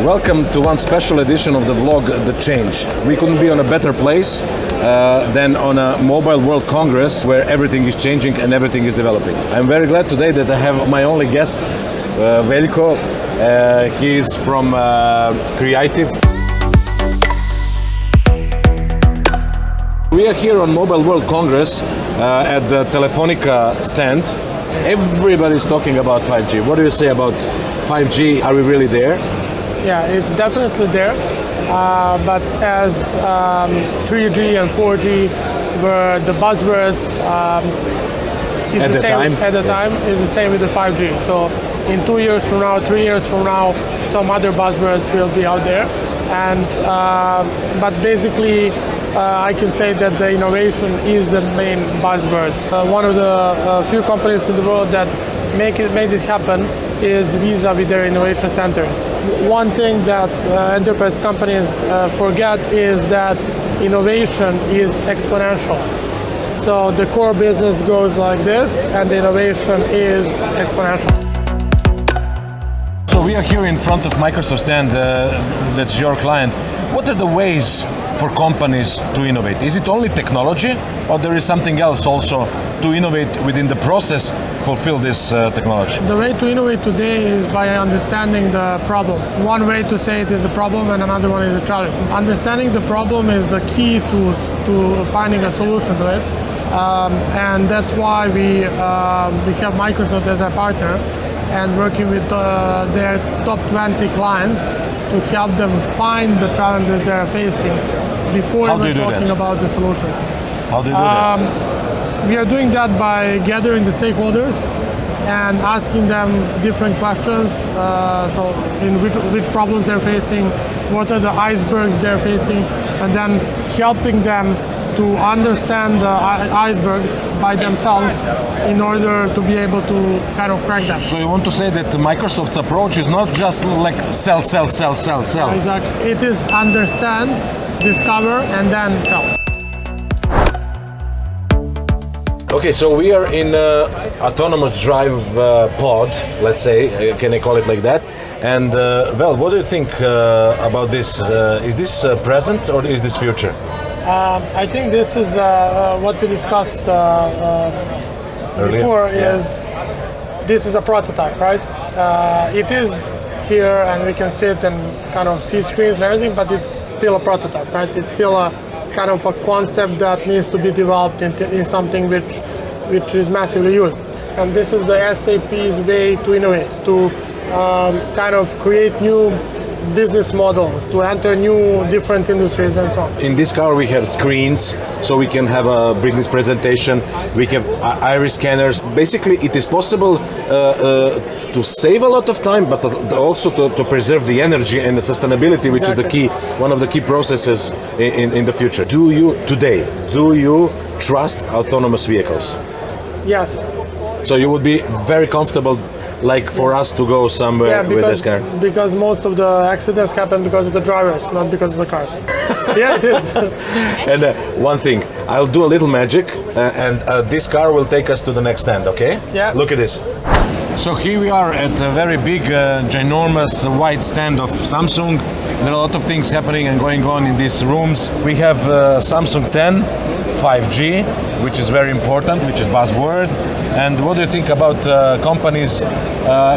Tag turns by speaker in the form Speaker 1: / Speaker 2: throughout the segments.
Speaker 1: Welcome to one special edition of the vlog, The Change. We couldn't be on a better place than on a Mobile World Congress where everything is changing and everything is developing. I'm very glad today that I have my only guest, Veljko. He's from Creative. We are here on Mobile World Congress at the Telefonica stand. Everybody's talking about 5G. What do you say about 5G? Are we really there?
Speaker 2: Yeah, it's definitely there. But as 3G and 4G were the buzzwords
Speaker 1: at the time,
Speaker 2: is the same with the 5G. So in 2 years from now, 3 years from now, some other buzzwords will be out there. And but basically, I can say that the innovation is the main buzzword. One of the few companies in the world that made it happen is Visa with their innovation centers. One thing that enterprise companies forget is that innovation is exponential. So the core business goes like this, and the innovation is exponential.
Speaker 1: So we are here in front of Microsoft stand, that's your client. What are the ways for companies to innovate? Is it only technology, or there is something else also to innovate within the process, fulfill this technology?
Speaker 2: The way to innovate today is by understanding the problem. One way to say it is a problem and another one is a challenge. Understanding the problem is the key to finding a solution to it. And that's why we have Microsoft as a partner and working with their top 20 clients to help them find the challenges they are facing before we're talking about the solutions.
Speaker 1: How do you do that?
Speaker 2: We are doing that by gathering the stakeholders and asking them different questions. So in which problems they're facing, what are the icebergs they're facing, and then helping them to understand the icebergs by themselves in order to be able to kind of crack them.
Speaker 1: So you want to say that Microsoft's approach is not just like sell.
Speaker 2: Exactly. It is understand, discover, and then sell.
Speaker 1: Okay, so we are in autonomous drive pod, let's say, can I call it like that? And Vel, what do you think about this? Is this present or is this future?
Speaker 2: I think this is what we discussed before. This is a prototype, right? It is here and we can sit and kind of see screens and everything, but it's still a prototype, right? It's still a kind of a concept that needs to be developed in something which is massively used. And this is the SAP's way to innovate, to kind of create new business models, to enter new different industries and so on.
Speaker 1: In this car we have screens, so we can have a business presentation, we have iris scanners. Basically it is possible to save a lot of time, but also to preserve the energy and the sustainability, which is the key, one of the key processes in the future. Do you trust autonomous vehicles?
Speaker 2: Yes.
Speaker 1: So you would be very comfortable like for us to go somewhere with this car?
Speaker 2: Because most of the accidents happen because of the drivers, not because of the cars. Yeah, it is.
Speaker 1: And one thing, I'll do a little magic and this car will take us to the next stand, okay?
Speaker 2: Yeah.
Speaker 1: Look at this. So here we are at a very big, ginormous white stand of Samsung. There are a lot of things happening and going on in these rooms. We have Samsung 10, 5G, which is very important, which is buzzword. And what do you think about companies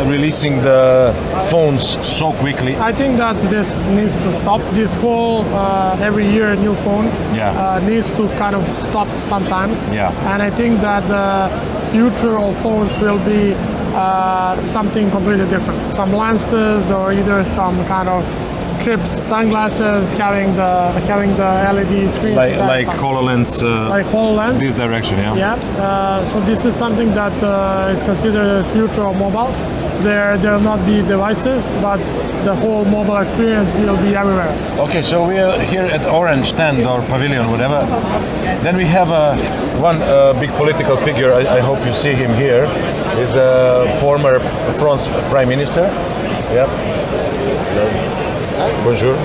Speaker 1: releasing the phones so quickly?
Speaker 2: I think that this needs to stop. This whole every year new phone needs to kind of stop sometimes.
Speaker 1: Yeah.
Speaker 2: And I think that the future of phones will be something completely different. Some lenses or either some kind of chips, sunglasses, having the LED screens.
Speaker 1: Like HoloLens.
Speaker 2: Like HoloLens.
Speaker 1: This direction, yeah.
Speaker 2: Yeah. So this is something that is considered as future of mobile. There will not be devices, but the whole mobile experience will be everywhere. Okay,
Speaker 1: so we are here at Orange stand or pavilion, whatever. Then we have one big political figure. I hope you see him here. He's a former France Prime Minister. Yeah. Bonjour.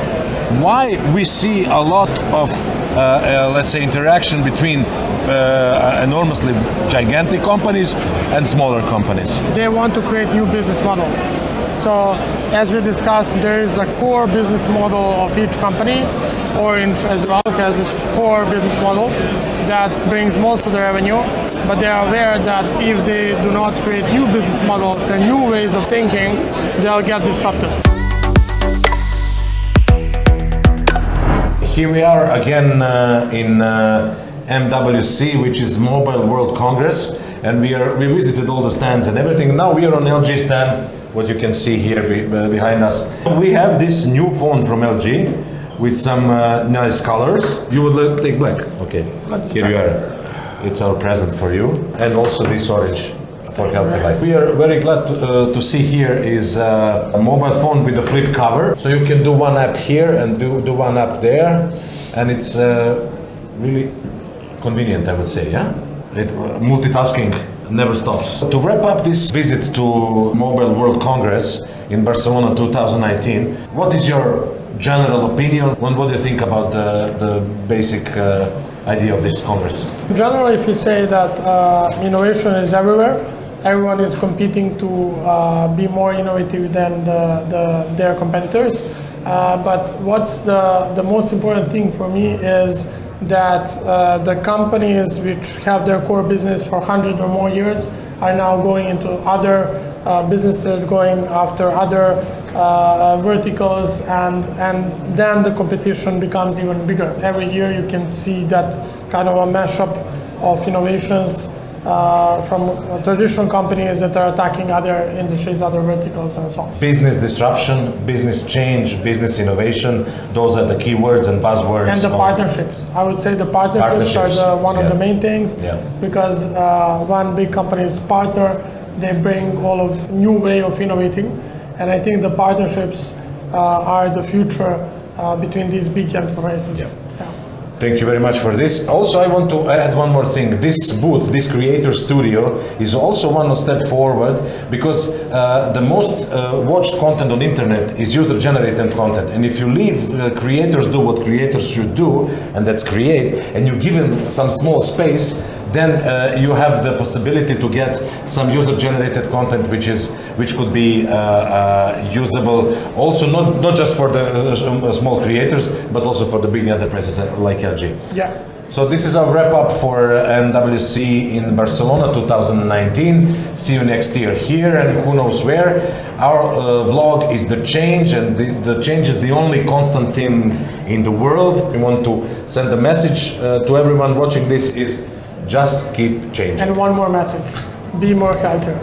Speaker 1: Why we see a lot of, let's say, interaction between enormously gigantic companies and smaller companies?
Speaker 2: They want to create new business models. So as we discussed, there is a core business model of each company, Orange as well has its core business model that brings most of the revenue, but they are aware that if they do not create new business models and new ways of thinking, they'll get disrupted.
Speaker 1: Here we are again in MWC, which is Mobile World Congress, and we visited all the stands and everything. Now we are on LG stand, what you can see here behind us. We have this new phone from LG with some nice colors. You would take black? Okay, here you are. It's our present for you. And also this orange for healthy life. We are very glad to see here is a mobile phone with a flip cover. So you can do one app here and do one app there. And it's really convenient, I would say, yeah? Multitasking never stops. To wrap up this visit to Mobile World Congress in Barcelona 2019, what is your general opinion on what you think about the basic idea of this congress?
Speaker 2: Generally, if you say that innovation is everywhere, everyone is competing to be more innovative than their competitors. But what's the most important thing for me is that the companies which have their core business for 100 or more years are now going into other businesses, going after other verticals, and then the competition becomes even bigger. Every year you can see that kind of a mashup of innovations from traditional companies that are attacking other industries, other verticals, and so on.
Speaker 1: Business disruption, business change, business innovation, those are the key words and buzzwords.
Speaker 2: And the partnerships. I would say the partnerships are one of the main things, because one big company's partner, they bring all of new way of innovating, and I think the partnerships are the future between these big enterprises.
Speaker 1: Yeah. Thank you very much for this. Also, I want to add one more thing. This booth, this creator studio, is also one step forward, because the most watched content on internet is user-generated content. And if you leave creators do what creators should do, and that's create, and you give them some small space, then you have the possibility to get some user-generated content which could be usable also not just for the small creators, but also for the big enterprises like LG.
Speaker 2: Yeah.
Speaker 1: So this is our wrap up for MWC in Barcelona 2019. See you next year here and who knows where. Our vlog is the change, and the change is the only constant thing in the world. We want to send a message to everyone watching this is just keep changing.
Speaker 2: And one more message, be more healthier.